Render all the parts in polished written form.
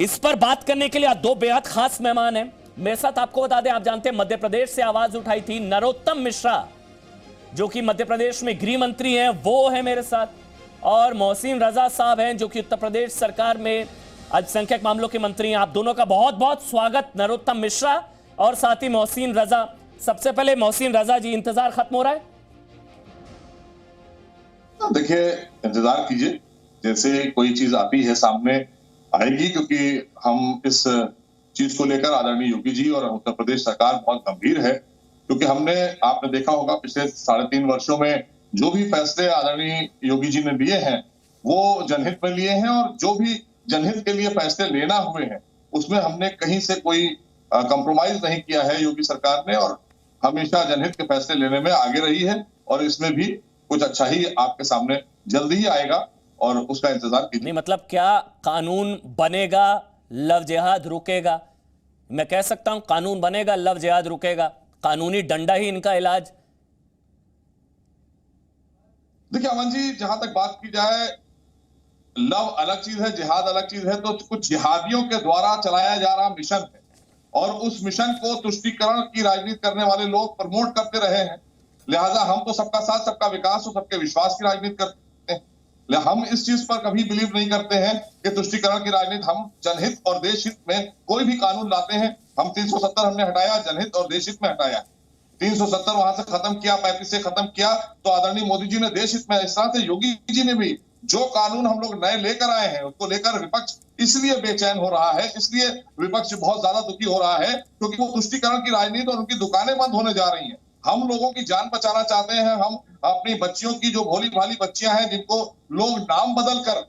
इस पर बात करने के लिए आज दो बेहद खास मेहमान हैं मेरे साथ। आपको बता दें, आप जानते हैं मध्य प्रदेश से आवाज उठाई थी नरोत्तम मिश्रा, जो कि मध्य प्रदेश में गृह मंत्री हैं, वो है मेरे साथ। और मोहसिन रजा साहब हैं, जो कि उत्तर प्रदेश सरकार में अल्पसंख्यक मामलों के मंत्री हैं। आप दोनों का बहुत बहुत स्वागत, नरोत्तम मिश्रा और साथ ही मोहसिन रजा। सबसे पहले मोहसिन रजा जी, इंतजार खत्म हो रहा है? देखिए, इंतजार कीजिए, जैसे कोई चीज आती है सामने आएगी, क्योंकि हम इस चीज को लेकर आदरणीय योगी जी और उत्तर प्रदेश सरकार बहुत गंभीर है। क्योंकि आपने देखा होगा पिछले 3.5 वर्षों में जो भी फैसले आदरणीय योगी जी ने लिए हैं वो जनहित में लिए हैं, और जो भी जनहित के लिए फैसले लेना हुए हैं उसमें हमने कहीं से कोई कंप्रोमाइज नहीं किया है योगी सरकार ने, और हमेशा जनहित के फैसले लेने में आगे रही है। और इसमें भी कुछ अच्छा ही आपके सामने जल्दी ही आएगा और उसका इंतजार कीजिए। नहीं, मतलब क्या कानून बनेगा, लव जिहाद रुकेगा? मैं कह सकता हूं कानून बनेगा, लव जिहाद रुकेगा, कानूनी डंडा ही इनका इलाज। देखिए अमन जी, जहां तक बात की जाए, लव अलग चीज है, जिहाद अलग चीज है। तो कुछ जिहादियों के द्वारा चलाया जा रहा मिशन है, और उस मिशन को तुष्टीकरण की राजनीति करने वाले लोग प्रमोट करते रहे हैं। लिहाजा हम तो सबका साथ, सबका विकास और सबके विश्वास की राजनीति करते हैं। हम इस चीज पर कभी बिलीव नहीं करते हैं कि तुष्टीकरण की राजनीति। हम जनहित और देशहित में कोई भी कानून लाते हैं। हम 370 हमने हटाया, जनहित और देशहित में हटाया। 370 वहां से खत्म किया, 35 से खत्म किया, तो आदरणीय मोदी जी ने देशहित में, इस तरह से योगी जी ने भी जो कानून हम लोग नए लेकर आए हैं उसको लेकर विपक्ष इसलिए बेचैन हो रहा है, इसलिए विपक्ष बहुत ज्यादा दुखी हो रहा है, क्योंकि वो तुष्टीकरण की राजनीति और उनकी दुकानें बंद होने जा रही हैं। हम लोगों की जान बचाना चाहते हैं। हम अपनी बच्चियों की, जो भोली भाली बच्चियां हैं जिनको लोग नाम बदल कर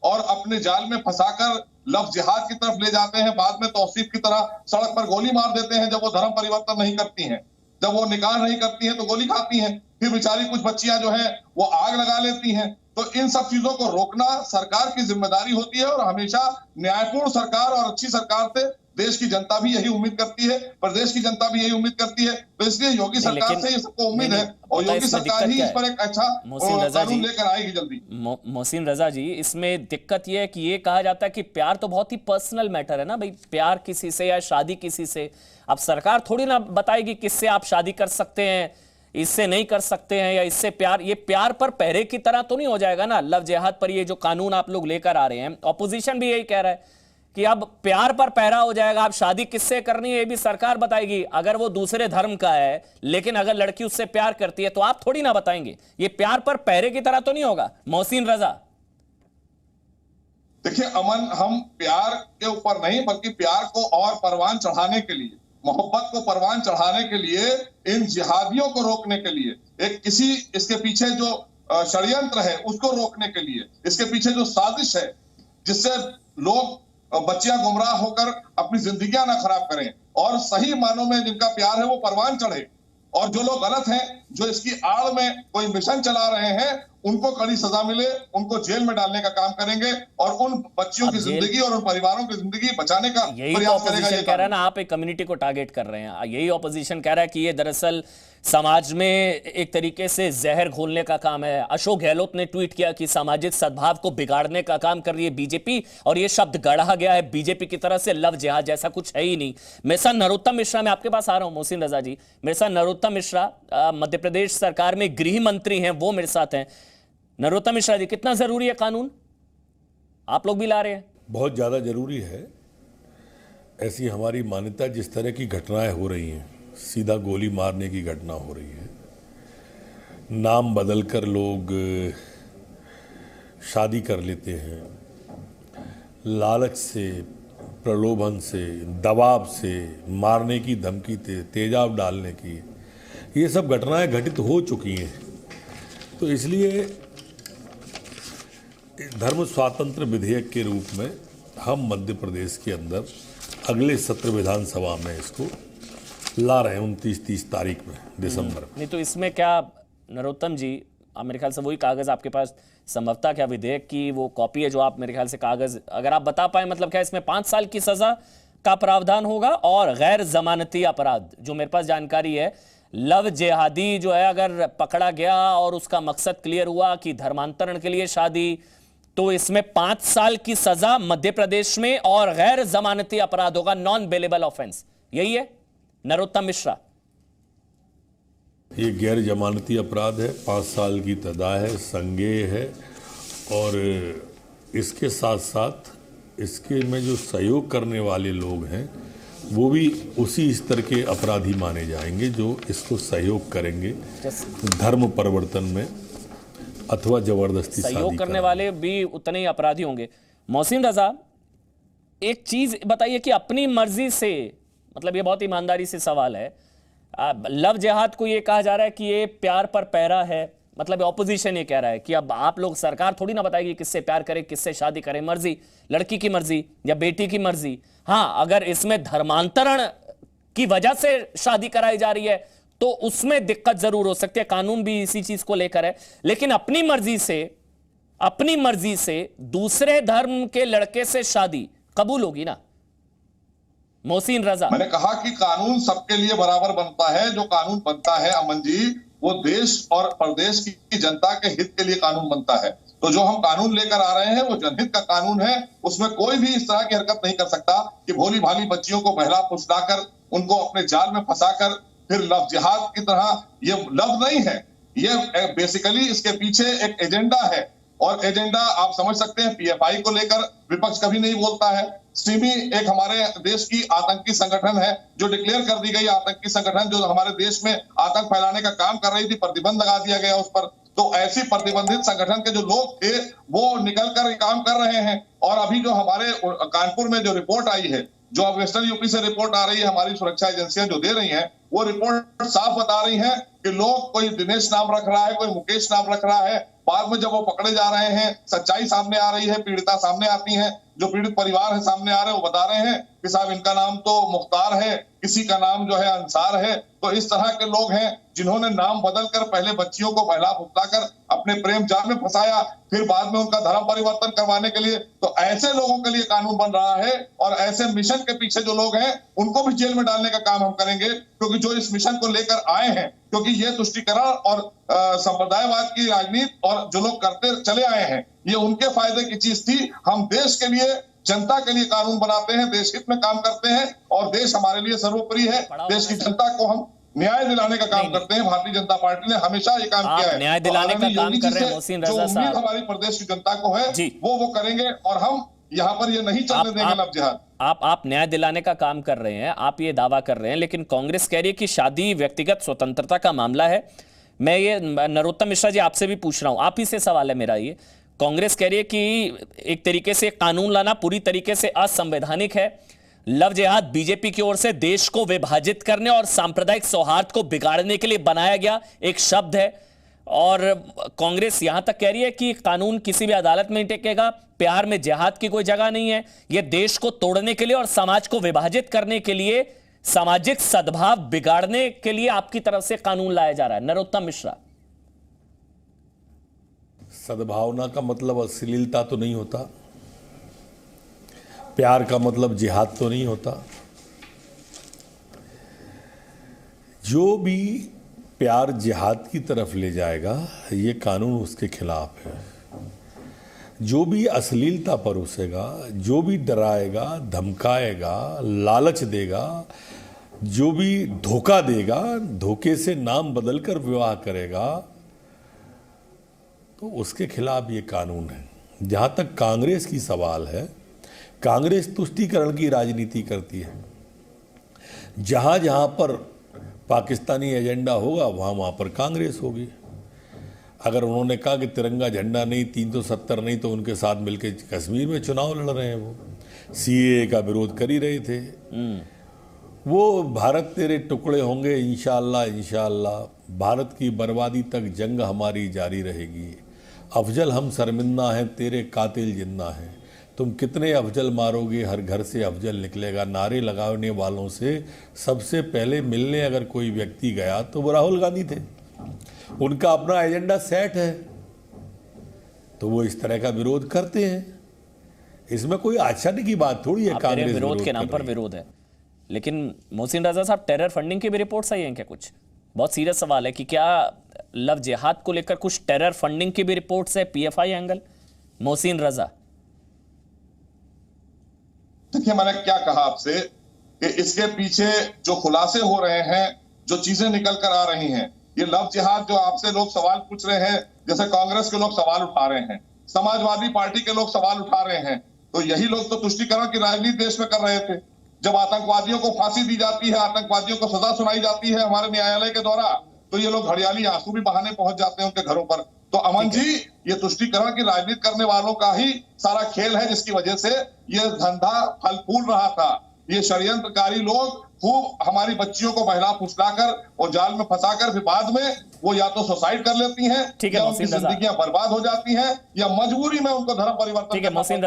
और अपने जाल में फंसाकर लव जिहाद की तरफ ले जाते हैं, बाद में तौसीफ की तरह सड़क पर गोली मार देते हैं जब वो धर्म परिवर्तन नहीं करती हैं, जब वो निकाह नहीं करती हैं तो गोली खाती हैं। फिर बेचारी कुछ बच्चियां जो है वो आग लगा लेती हैं। तो इन सब चीजों को रोकना सरकार की जिम्मेदारी होती है, और हमेशा न्यायपूर्ण सरकार और अच्छी सरकार से देश की जनता भी यही उम्मीद करती है, प्रदेश की जनता भी यही उम्मीद करती है। तो इसलिए योगी सरकार से ये सबको उम्मीद है, और योगी सरकार ही इस पर एक अच्छा कानून लेकर आएगी जल्दी। मोहसिन रजा जी, इसमें दिक्कत ये है कि ये कहा जाता है कि प्यार तो बहुत ही पर्सनल मैटर है ना भाई, प्यार किसी से या शादी किसी से। अब सरकार थोड़ी ना बताएगी किससे आप शादी कर सकते हैं, इससे नहीं कर सकते हैं, या इससे प्यार, ये प्यार पर पहरे की तरह तो नहीं हो जाएगा ना लव जिहाद पर। ये जो कानून आप लोग लेकर आ रहे हैं, ऑपोजिशन भी यही कह रहा है कि अब प्यार पर पहरा हो जाएगा। अब शादी किससे करनी है ये भी सरकार बताएगी, अगर वो दूसरे धर्म का है। लेकिन अगर लड़की उससे प्यार करती है तो आप थोड़ी ना बताएंगे। ये प्यार पर पहरे की तरह तो नहीं होगा मोहसिन रजा? देखिए अमन, हम प्यार के ऊपर नहीं, बल्कि प्यार को और परवान चढ़ाने के लिए, मोहब्बत को परवान चढ़ाने के लिए, इन जिहादियों को रोकने के लिए, एक किसी इसके पीछे जो षड्यंत्र है उसको रोकने के लिए, इसके पीछे जो साजिश है जिससे लोग, बच्चियां गुमराह होकर अपनी जिंदगियां ना खराब करें, और सही मानों में जिनका प्यार है वो परवान चढ़े, और जो लोग गलत हैं, जो इसकी आड़ में कोई मिशन चला रहे हैं, उनको कड़ी सजा मिले, उनको जेल में डालने का काम करेंगे, और उन बच्चियों की जिंदगी और उन परिवारों की जिंदगी बचाने का प्रयास करेगा। ये कह रहा है ना, आप एक कम्युनिटी को टारगेट कर रहे हैं। यही ऑपोजिशन कह रहा है कि ये दरअसल समाज में एक तरीके से जहर घोलने का काम है। अशोक गहलोत ने ट्वीट किया कि सामाजिक सद्भाव को बिगाड़ने का काम कर रही है बीजेपी, और ये शब्द गढ़ा गया है बीजेपी की तरफ से, लव जिहाद जैसा कुछ है ही नहीं। मेरे साथ नरोत्तम मिश्रा, मैं आपके पास आ रहा हूं मोहसिन रजा जी। मेरे साथ नरोत्तम मिश्रा मध्य प्रदेश सरकार में गृह मंत्री हैं, वो मेरे साथ हैं। नरोत्तम मिश्रा जी, कितना जरूरी है कानून? आप लोग भी ला रहे हैं। बहुत ज्यादा जरूरी है। ऐसी हमारी मान्यता, जिस तरह की घटनाएं हो रही हैं, सीधा गोली मारने की घटना हो रही है, नाम बदलकर लोग शादी कर लेते हैं, लालच से, प्रलोभन से, दबाव से, मारने की धमकी, तेजाब डालने की, ये सब घटनाएं घटित हो चुकी हैं। तो इसलिए धर्म स्वातंत्र विधेयक के रूप में हम मध्य प्रदेश के अंदर अगले सत्र विधानसभा में इसको ला रहे हैं 29-30 तारीख में, दिसंबर में। नहीं तो इसमें क्या नरोत्तम जी, मेरे ख्याल से वही कागज आपके पास संभवतः, क्या विधेयक की वो कॉपी है जो आप, मेरे ख्याल से कागज अगर आप बता पाए, मतलब क्या इसमें 5 साल की सजा का प्रावधान होगा, और गैर जमानती अपराध, जो मेरे पास जानकारी है, लव जिहादी जो है अगर पकड़ा गया और उसका मकसद क्लियर हुआ कि धर्मांतरण के लिए शादी, तो इसमें 5 साल की सजा मध्य प्रदेश में और गैर जमानती अपराध होगा, नॉन बेलेबल ऑफेंस। यही है नरोत्तम मिश्रा? ये गैर जमानती अपराध है, 5 साल की सजा है, संज्ञेय है, और इसके साथ साथ इसके में जो सहयोग करने वाले लोग हैं वो भी उसी स्तर के अपराधी माने जाएंगे जो इसको सहयोग करेंगे धर्म परिवर्तन में अथवा जबरदस्ती सहयोग करने वाले भी उतने ही अपराधी होंगे। मोहसिन रजा, एक चीज बताइए कि अपनी मर्जी से, मतलब ये बहुत ईमानदारी से सवाल है, लव जिहाद को ये कहा जा रहा है कि ये प्यार पर पैरा है, मतलब ऑपोजिशन ये कह रहा है कि अब आप लोग, सरकार थोड़ी ना बताएगी किससे प्यार करे, किससे शादी करे, मर्जी, लड़की की मर्जी या बेटी की मर्जी। हाँ, अगर इसमें धर्मांतरण की वजह से शादी कराई जा रही है तो उसमें दिक्कत जरूर हो सकती है, कानून भी इसी चीज को लेकर है, लेकिन अपनी मर्जी से दूसरे धर्म के लड़के से शादी कबूल होगी ना? मोहसिन रजा, मैंने कहा कि कानून सबके लिए बराबर बनता है। जो कानून बनता है अमन जी, वो देश और प्रदेश की जनता के हित के लिए कानून बनता है। तो जो हम कानून लेकर आ रहे हैं वो जनहित का कानून है। उसमें कोई भी इस तरह की हरकत नहीं कर सकता कि भोली भाली बच्चियों को बहला फुसलाकर उनको अपने जाल में फंसाकर फिर लव जिहाद की तरह, ये लव नहीं है, ये बेसिकली इसके पीछे एक एजेंडा है। और एजेंडा आप समझ सकते हैं, पीएफआई को लेकर विपक्ष कभी नहीं बोलता है। सिमी एक हमारे देश की आतंकी संगठन है जो डिक्लेयर कर दी गई आतंकी संगठन, जो हमारे देश में आतंक फैलाने का काम कर रही थी, प्रतिबंध लगा दिया गया उस पर। तो ऐसी प्रतिबंधित संगठन के जो लोग थे वो निकल कर काम कर रहे हैं। और अभी जो हमारे कानपुर में जो रिपोर्ट आई है, जो अब वेस्टर्न यूपी से रिपोर्ट आ रही है, हमारी सुरक्षा एजेंसियां जो दे रही हैं, वो रिपोर्ट साफ बता रही है कि लोग, कोई दिनेश नाम रख रहा है, कोई मुकेश नाम रख रहा है, बाद में जब वो पकड़े जा रहे हैं, सच्चाई सामने आ रही है, पीड़िता सामने आती है, जो पीड़ित परिवार है सामने आ रहे हैं, वो बता रहे हैं कि साहब इनका नाम तो मुख्तार है, किसी का नाम जो है अंसार है। तो इस तरह के लोग हैं जिन्होंने नाम बदलकर पहले बच्चियों को बहला फुसलाकर अपने प्रेम जाल में फंसाया, फिर बाद में उनका धर्म परिवर्तन करवाने के लिए। तो ऐसे लोगों के लिए कानून बन रहा है और ऐसे मिशन के पीछे जो लोग हैं उनको भी जेल में डालने का काम हम करेंगे, क्योंकि जो इस मिशन को लेकर आए हैं, क्योंकि ये तुष्टीकरण और संप्रदायवाद की राजनीति और जो लोग करते चले आए हैं, ये उनके फायदे की चीज थी। हम देश के लिए, जनता के लिए कानून बनाते हैं, देश हित में काम करते हैं और देश हमारे लिए सर्वोपरि है। देश की जनता को हम न्याय दिलाने का काम करते हैं। भारतीय जनता पार्टी ने हमेशा ये काम किया है। न्याय दिलाने का काम कर रहे हैं मोहसिन रजा साहब। हमारी प्रदेश की जनता को है वो करेंगे और हम यहाँ पर ये नहीं चलने देंगे लव जिहाद। आप न्याय दिलाने का काम कर रहे हैं, आप ये दावा कर रहे हैं, लेकिन कांग्रेस कह रही है कि शादी व्यक्तिगत स्वतंत्रता का मामला है। मैं ये नरोत्तम मिश्रा जी आपसे भी पूछ रहा हूं, आप ही से सवाल है मेरा ये। कांग्रेस कह रही है कि एक तरीके से कानून लाना पूरी तरीके से असंवैधानिक है। लव जिहाद बीजेपी की ओर से देश को विभाजित करने और सांप्रदायिक सौहार्द को बिगाड़ने के लिए बनाया गया एक शब्द है। और कांग्रेस यहां तक कह रही है कि कानून किसी भी अदालत में नहीं टिकेगा, प्यार में जिहाद की कोई जगह नहीं है। यह देश को तोड़ने के लिए और समाज को विभाजित करने के लिए, सामाजिक सद्भाव बिगाड़ने के लिए आपकी तरफ से कानून लाया जा रहा है। नरोत्तम मिश्रा, सद्भावना का मतलब अश्लीलता तो नहीं होता, प्यार का मतलब जिहाद तो नहीं होता। जो भी प्यार जिहाद की तरफ ले जाएगा ये कानून उसके खिलाफ है। जो भी अश्लीलता परोसेगा, जो भी डराएगा, धमकाएगा, लालच देगा, जो भी धोखा देगा, धोखे से नाम बदलकर विवाह करेगा, तो उसके खिलाफ ये कानून है। जहां तक कांग्रेस की सवाल है, कांग्रेस तुष्टीकरण की राजनीति करती है। जहां जहां पर पाकिस्तानी एजेंडा होगा वहां पर कांग्रेस होगी। अगर उन्होंने कहा कि तिरंगा झंडा नहीं, 370 नहीं, तो उनके साथ मिलकर कश्मीर में चुनाव लड़ रहे हैं। वो सीएए का विरोध कर ही रहे थे। वो भारत तेरे टुकड़े होंगे इंशाअल्लाह इंशाअल्लाह, भारत की बर्बादी तक जंग हमारी जारी रहेगी। अफजल हम शर्मिंदा हैं, तेरे कातिल जिंदा हैं। तुम कितने अफजल मारोगे, हर घर से अफजल निकलेगा। नारे लगाने वालों से सबसे पहले मिलने अगर कोई व्यक्ति गया तो वो राहुल गांधी थे। उनका अपना एजेंडा सेट है, तो वो इस तरह का विरोध करते हैं। इसमें कोई आश्चर्य की बात थोड़ी है। कांग्रेस विरोध के नाम पर विरोध है। लेकिन मोहसिन रजा साहब, टेरर फंडिंग की भी रिपोर्ट्स आई हैं क्या? कुछ बहुत सीरियस सवाल है कि क्या लव जिहाद को लेकर कुछ टेरर फंडिंग की भी रिपोर्ट्स है, पीएफआई एंगल? मोहसिन रजा। देखिए, मैंने क्या कहा आपसे कि इसके पीछे जो खुलासे हो रहे हैं, जो चीजें निकल कर आ रही हैं, ये लव जिहाद जो आपसे लोग सवाल पूछ रहे हैं, जैसे कांग्रेस के लोग सवाल उठा रहे हैं, समाजवादी पार्टी के लोग सवाल उठा रहे हैं, तो यही लोग तो तुष्टीकरण की राजनीति देश में कर रहे थे। जब आतंकवादियों को फांसी दी जाती है, आतंकवादियों को सजा सुनाई जाती है हमारे न्यायालय के द्वारा, तो ये लोग हरियाली आंसू भी बहाने पहुंच जाते हैं उनके घरों पर। तो अमन जी, ये तुष्टीकरण की राजनीति करने वालों का ही सारा खेल है, जिसकी वजह से ये धंधा फल फूल रहा था। ये षड्यंत्रकारी लोग खूब हमारी बच्चियों को बहला फुसलाकर और जाल में फंसाकर फिर बाद में वो या तो सुसाइड कर लेती हैं, ठीक है या उनकी मोहसिन रजा। जिंदगियां बर्बाद हो जाती हैं, या मजबूरी में उनको धर्म परिवर्तन ठीक है करना मोहसिन